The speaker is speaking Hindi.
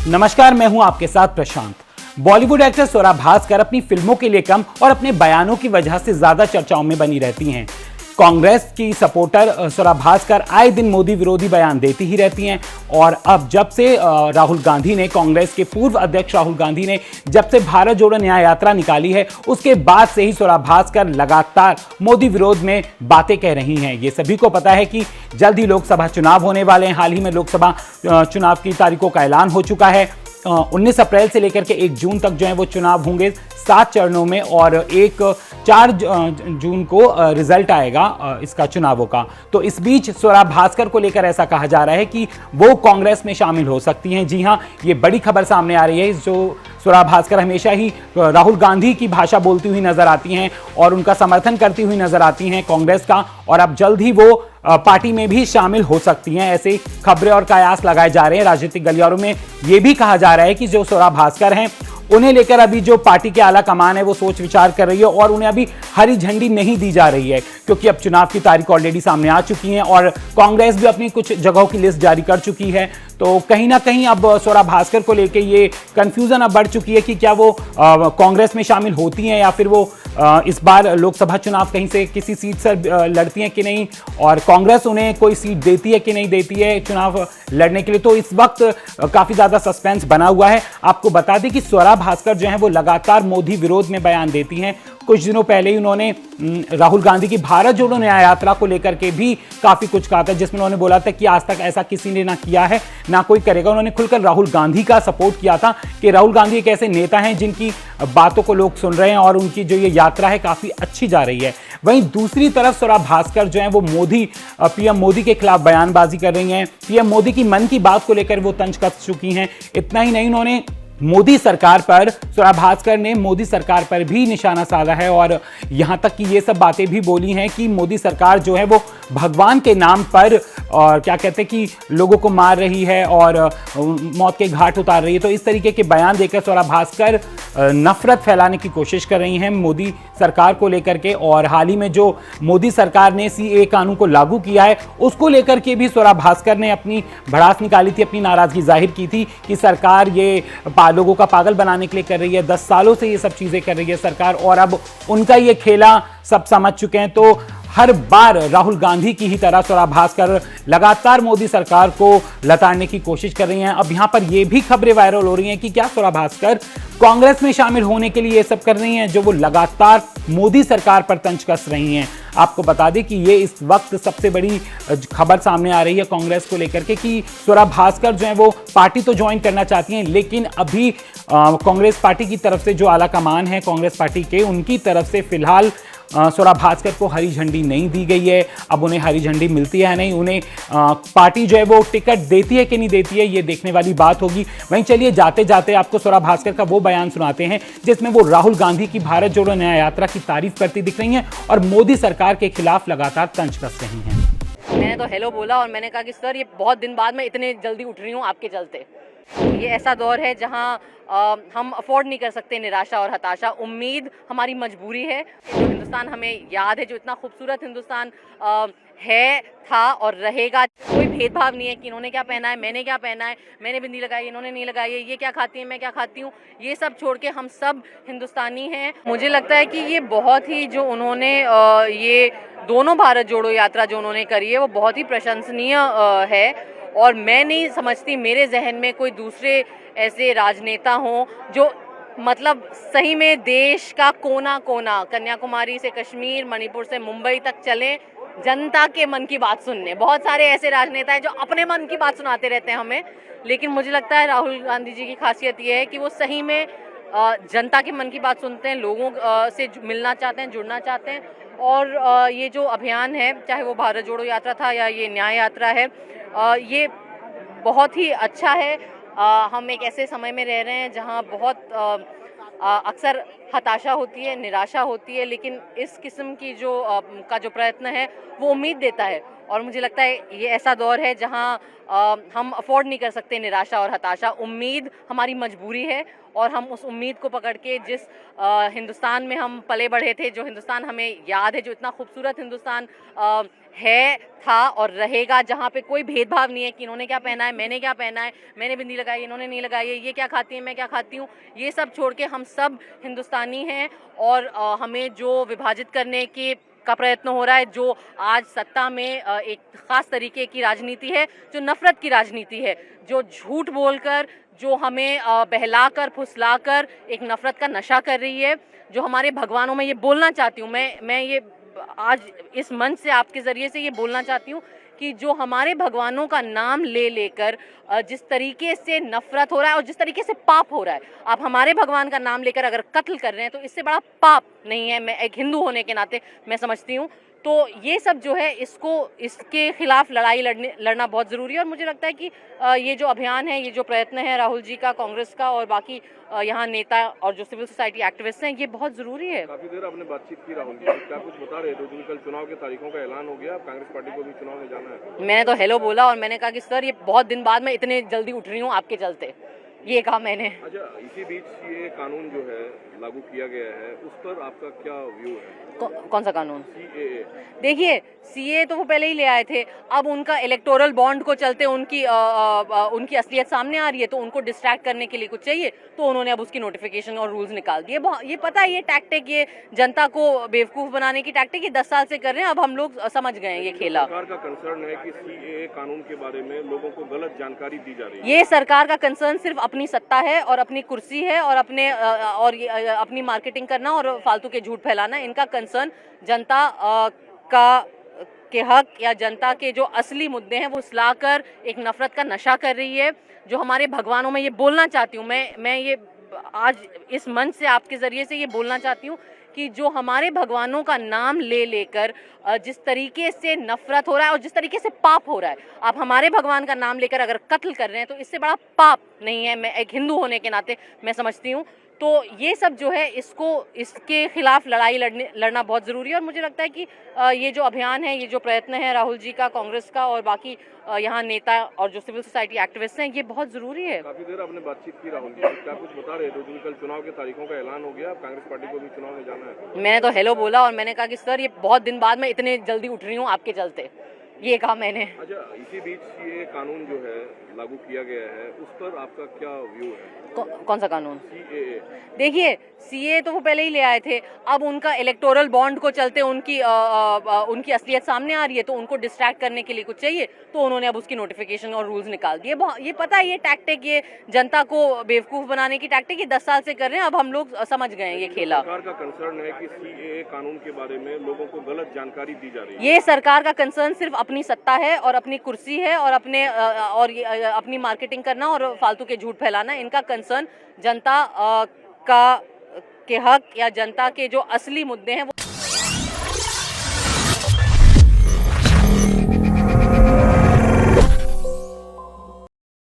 नमस्कार, मैं हूं आपके साथ प्रशांत। बॉलीवुड एक्ट्रेस स्वरा भास्कर अपनी फिल्मों के लिए कम और अपने बयानों की वजह से ज्यादा चर्चाओं में बनी रहती हैं। कांग्रेस की सपोर्टर स्वरा भास्कर आए दिन मोदी विरोधी बयान देती ही रहती हैं और अब जब से राहुल गांधी ने, कांग्रेस के पूर्व अध्यक्ष राहुल गांधी ने जब से भारत जोड़ो न्याय यात्रा निकाली है, उसके बाद से ही स्वरा भास्कर लगातार मोदी विरोध में बातें कह रही हैं। ये सभी को पता है कि जल्द ही लोकसभा चुनाव होने वाले हैं। हाल ही में लोकसभा चुनाव की तारीखों का ऐलान हो चुका है। 19 अप्रैल से लेकर के 1 जून तक जो है वो चुनाव होंगे 7 चरणों में और 4 जून को रिजल्ट आएगा इसका चुनावों का। तो इस बीच स्वरा भास्कर को लेकर ऐसा कहा जा रहा है कि वो कांग्रेस में शामिल हो सकती हैं। जी हां, ये बड़ी खबर सामने आ रही है। जो स्वरा भास्कर हमेशा ही राहुल गांधी की भाषा बोलती हुई नजर आती हैं और उनका समर्थन करती हुई नजर आती हैं कांग्रेस का, और अब जल्द ही वो पार्टी में भी शामिल हो सकती हैं। ऐसे खबरें और कयास लगाए जा रहे हैं। राजनीतिक गलियारों में यह भी कहा जा रहा है कि जो स्वरा भास्कर हैं, उन्हें लेकर अभी जो पार्टी के आला कमान है वो सोच विचार कर रही है और उन्हें अभी हरी झंडी नहीं दी जा रही है, क्योंकि अब चुनाव की तारीख ऑलरेडी सामने आ चुकी है और कांग्रेस भी अपनी कुछ जगहों की लिस्ट जारी कर चुकी है। तो कहीं ना कहीं अब स्वरा भास्कर को लेकर ये कंफ्यूजन अब बढ़ चुकी है कि क्या वो कांग्रेस में शामिल होती हैं या फिर वो इस बार लोकसभा चुनाव कहीं से किसी सीट से लड़ती हैं कि नहीं, और कांग्रेस उन्हें कोई सीट देती है कि नहीं देती है चुनाव लड़ने के लिए। तो इस वक्त काफी ज्यादा सस्पेंस बना हुआ है। आपको बता दें कि स्वरा भास्कर जो है वो लगातार मोदी विरोध में बयान देती हैं। कुछ दिनों पहले ही उन्होंने राहुल गांधी की भारत जोड़ो न्याय यात्रा को लेकर के भी काफी कुछ कहा था, जिसमें उन्होंने बोला था कि आज तक ऐसा किसी ने ना किया है ना कोई करेगा। उन्होंने खुलकर राहुल गांधी का सपोर्ट किया था कि राहुल गांधी एक ऐसे नेता हैं जिनकी बातों को लोग सुन रहे हैं और उनकी जो ये यात्रा है काफी अच्छी जा रही है। वहीं दूसरी तरफ स्वरा भास्कर जो है वो पीएम मोदी के खिलाफ बयानबाजी कर रही हैं। पीएम मोदी की मन की बात को लेकर वो तंज कस चुकी हैं। इतना ही नहीं, उन्होंने मोदी सरकार पर, स्वरा भास्कर ने मोदी सरकार पर भी निशाना साधा है और यहां तक कि ये सब बातें भी बोली हैं कि मोदी सरकार जो है वो भगवान के नाम पर और क्या कहते हैं कि लोगों को मार रही है और मौत के घाट उतार रही है। तो इस तरीके के बयान देकर स्वरा भास्कर नफरत फैलाने की कोशिश कर रही हैं मोदी सरकार को लेकर के। और हाल ही में जो मोदी सरकार ने सीए कानून को लागू किया है, उसको लेकर के भी स्वरा भास्कर ने अपनी भड़ास निकाली थी, अपनी नाराजगी जाहिर की थी कि सरकार ये लोगों का पागल बनाने के लिए कर रही है। 10 सालों से ये सब चीजें कर रही है सरकार और अब उनका ये खेला सब समझ चुके हैं। तो हर बार राहुल गांधी की ही तरह स्वरा भास्कर लगातार मोदी सरकार को लताड़ने की कोशिश कर रही हैं। अब यहां पर यह भी खबरें वायरल हो रही हैं कि क्या स्वरा भास्कर कांग्रेस में शामिल होने के लिए ये सब कर रही हैं, जो वो लगातार मोदी सरकार पर तंज कस रही हैं। आपको बता दें कि ये इस वक्त सबसे बड़ी खबर सामने आ रही है कांग्रेस को लेकर के कि स्वरा भास्कर जो है वो पार्टी तो ज्वाइन करना चाहती हैं, लेकिन अभी कांग्रेस पार्टी की तरफ से जो आला कमान है कांग्रेस पार्टी के, उनकी तरफ से फिलहाल स्वरा भास्कर को हरी झंडी नहीं दी गई है। अब उन्हें हरी झंडी मिलती है नहीं, उन्हें पार्टी जो है वो टिकट देती है कि नहीं देती है, ये देखने वाली बात होगी। वहीं चलिए जाते जाते आपको स्वरा भास्कर का वो बयान सुनाते हैं जिसमें वो राहुल गांधी की भारत जोड़ो न्याय यात्रा की तारीफ करती दिख रही हैं और मोदी सरकार के खिलाफ लगातार तंज कस रही हैं। मैंने तो हेलो बोला और मैंने कहा कि सर ये बहुत दिन बाद मैं इतने जल्दी उठ रही हूँ आपके चलते। ये ऐसा दौर है जहाँ हम अफोर्ड नहीं कर सकते निराशा और हताशा। उम्मीद हमारी मजबूरी है। जो हिंदुस्तान हमें याद है, जो इतना खूबसूरत हिंदुस्तान है, था और रहेगा। कोई भेदभाव नहीं है कि इन्होंने क्या पहना है, मैंने क्या पहना है, मैंने बिंदी लगाई, इन्होंने नहीं लगाई है, ये क्या खाती है, मैं क्या खाती हूँ, ये सब छोड़ के हम सब हिंदुस्तानी हैं। मुझे लगता है कि ये बहुत ही जो उन्होंने ये दोनों भारत जोड़ो यात्रा जो उन्होंने करी है वो बहुत ही प्रशंसनीय है और मैं नहीं समझती मेरे जहन में कोई दूसरे ऐसे राजनेता हों जो मतलब सही में देश का कोना कोना, कन्याकुमारी से कश्मीर, मणिपुर से मुंबई तक चलें जनता के मन की बात सुनने। बहुत सारे ऐसे राजनेता हैं जो अपने मन की बात सुनाते रहते हैं हमें, लेकिन मुझे लगता है राहुल गांधी जी की खासियत ये है कि वो सही में जनता के मन की बात सुनते हैं, लोगों से मिलना चाहते हैं, जुड़ना चाहते हैं। और ये जो अभियान है, चाहे वो भारत जोड़ो यात्रा था या ये न्याय यात्रा है, ये बहुत ही अच्छा है। हम एक ऐसे समय में रह रहे हैं जहां बहुत अक्सर हताशा होती है, निराशा होती है, लेकिन इस किस्म की जो प्रयत्न है वो उम्मीद देता है और मुझे लगता है ये ऐसा दौर है जहां हम अफोर्ड नहीं कर सकते निराशा और हताशा। उम्मीद हमारी मजबूरी है और हम उस उम्मीद को पकड़ के जिस हिंदुस्तान में हम पले बढ़े थे, जो हिंदुस्तान हमें याद है, जो इतना खूबसूरत हिंदुस्तान है, था और रहेगा, जहाँ पे कोई भेदभाव नहीं है कि इन्होंने क्या पहना है, मैंने क्या पहना है, मैंने बिंदी लगाई, इन्होंने नहीं लगाई है, ये क्या खाती है, मैं क्या खाती हूँ, ये सब छोड़ के हम सब हिंदुस्तानी हैं। और हमें जो विभाजित करने का प्रयत्न हो रहा है, जो आज सत्ता में एक खास तरीके की राजनीति है, जो नफरत की राजनीति है, जो झूठ बोलकर, जो हमें बहलाकर फुसलाकर एक नफरत का नशा कर रही है, जो हमारे भगवानों में, ये बोलना चाहती हूँ मैं ये आज इस मंच से आपके ज़रिए से ये बोलना चाहती हूँ कि जो हमारे भगवानों का नाम ले लेकर जिस तरीके से नफरत हो रहा है और जिस तरीके से पाप हो रहा है, आप हमारे भगवान का नाम लेकर अगर कत्ल कर रहे हैं तो इससे बड़ा पाप नहीं है। मैं एक हिंदू होने के नाते मैं समझती हूँ। तो ये सब जो है, इसके खिलाफ लड़ाई लड़ना बहुत ज़रूरी है। और मुझे लगता है कि ये जो अभियान है, ये जो प्रयत्न है राहुल जी का, कांग्रेस का और बाकी यहाँ नेता और जो सिविल सोसाइटी एक्टिविस्ट हैं, ये बहुत ज़रूरी है। काफी देर आपने बातचीत की राहुल जी, क्या कुछ बता रहे थे? कल चुनाव के तारीखों का ऐलान हो गया, कांग्रेस पार्टी को भी चुनाव में जाना है। मैंने तो हेलो बोला और मैंने कहा कि सर ये बहुत दिन बाद मैं इतने जल्दी उठ रही हूँ आपके चलते, ये कहा मैंने। अच्छा, इसी बीच ये कानून जो है लागू किया गया है, उस पर आपका क्या व्यू है? कौन सा कानून? CAA। देखिए, सीए तो वो पहले ही ले आए थे। अब उनका इलेक्टोरल बॉन्ड को चलते उनकी असलियत सामने आ रही है, तो उनको डिस्ट्रैक्ट करने के लिए कुछ चाहिए, तो उन्होंने अब उसकी नोटिफिकेशन और रूल्स निकाल दिए। ये पता है, ये टैक्टिक, ये जनता को बेवकूफ़ बनाने की टैक्टिक, ये 10 साल से कर रहे हैं। अब हम लोग समझ गए हैं ये खेला। सरकार का कंसर्न है कि CAA कानून के बारे में लोगों को गलत जानकारी दी जा रही है। ये सरकार का कंसर्न सिर्फ अपनी सत्ता है और अपनी कुर्सी है और अपनी मार्केटिंग करना और फालतू के झूठ फैलाना। इनका कंसर्न जनता के हक या जनता के जो असली मुद्दे हैं वो सुलाकर एक नफरत का नशा कर रही है, जो हमारे भगवानों में। ये बोलना चाहती हूँ मैं ये आज इस मंच से आपके ज़रिए से ये बोलना चाहती हूँ कि जो हमारे भगवानों का नाम ले लेकर जिस तरीके से नफरत हो रहा है और जिस तरीके से पाप हो रहा है, आप हमारे भगवान का नाम लेकर अगर कत्ल कर रहे हैं तो इससे बड़ा पाप नहीं है। मैं एक हिंदू होने के नाते मैं समझती हूँ। तो ये सब जो है, इसके खिलाफ लड़ाई लड़ना बहुत ज़रूरी है। और मुझे लगता है कि ये जो अभियान है, ये जो प्रयत्न है राहुल जी का, कांग्रेस का और बाकी यहाँ नेता और जो सिविल सोसाइटी एक्टिविस्ट हैं, ये बहुत ज़रूरी है। काफी देर आपने बातचीत की राहुल जी, क्या कुछ बता रहे थे? कल चुनाव के तारीखों का ऐलान हो गया, कांग्रेस पार्टी को भी चुनाव में जाना है। मैंने तो हेलो बोला और मैंने कहा कि सर ये बहुत दिन बाद मैं इतने जल्दी उठ रही हूँ आपके चलते, ये कहा मैंने। अच्छा, इसी बीच ये कानून जो है लागू किया गया है, उस पर आपका क्या व्यू है? कौन सा कानून? CAA। देखिए, सीए तो वो पहले ही ले आए थे। अब उनका इलेक्टोरल बॉन्ड को चलते उनकी असलियत सामने आ रही है, तो उनको डिस्ट्रैक्ट करने के लिए कुछ चाहिए, तो उन्होंने अब उसकी नोटिफिकेशन और रूल्स निकाल दिए। ये पता है, ये टैक्टिक, ये जनता को बेवकूफ़ बनाने की टैक्टिक, ये 10 साल से कर रहे हैं। अब हम लोग समझ गए हैं ये खेला। सरकार का कंसर्न है कि CAA कानून के बारे में लोगों को गलत जानकारी दी जा रही है। ये सरकार का कंसर्न सिर्फ अपनी सत्ता है और अपनी कुर्सी है और अपनी मार्केटिंग करना और फालतू के झूठ फैलाना। इनका कंसर्न जनता के हक या जनता के जो असली मुद्दे हैं वो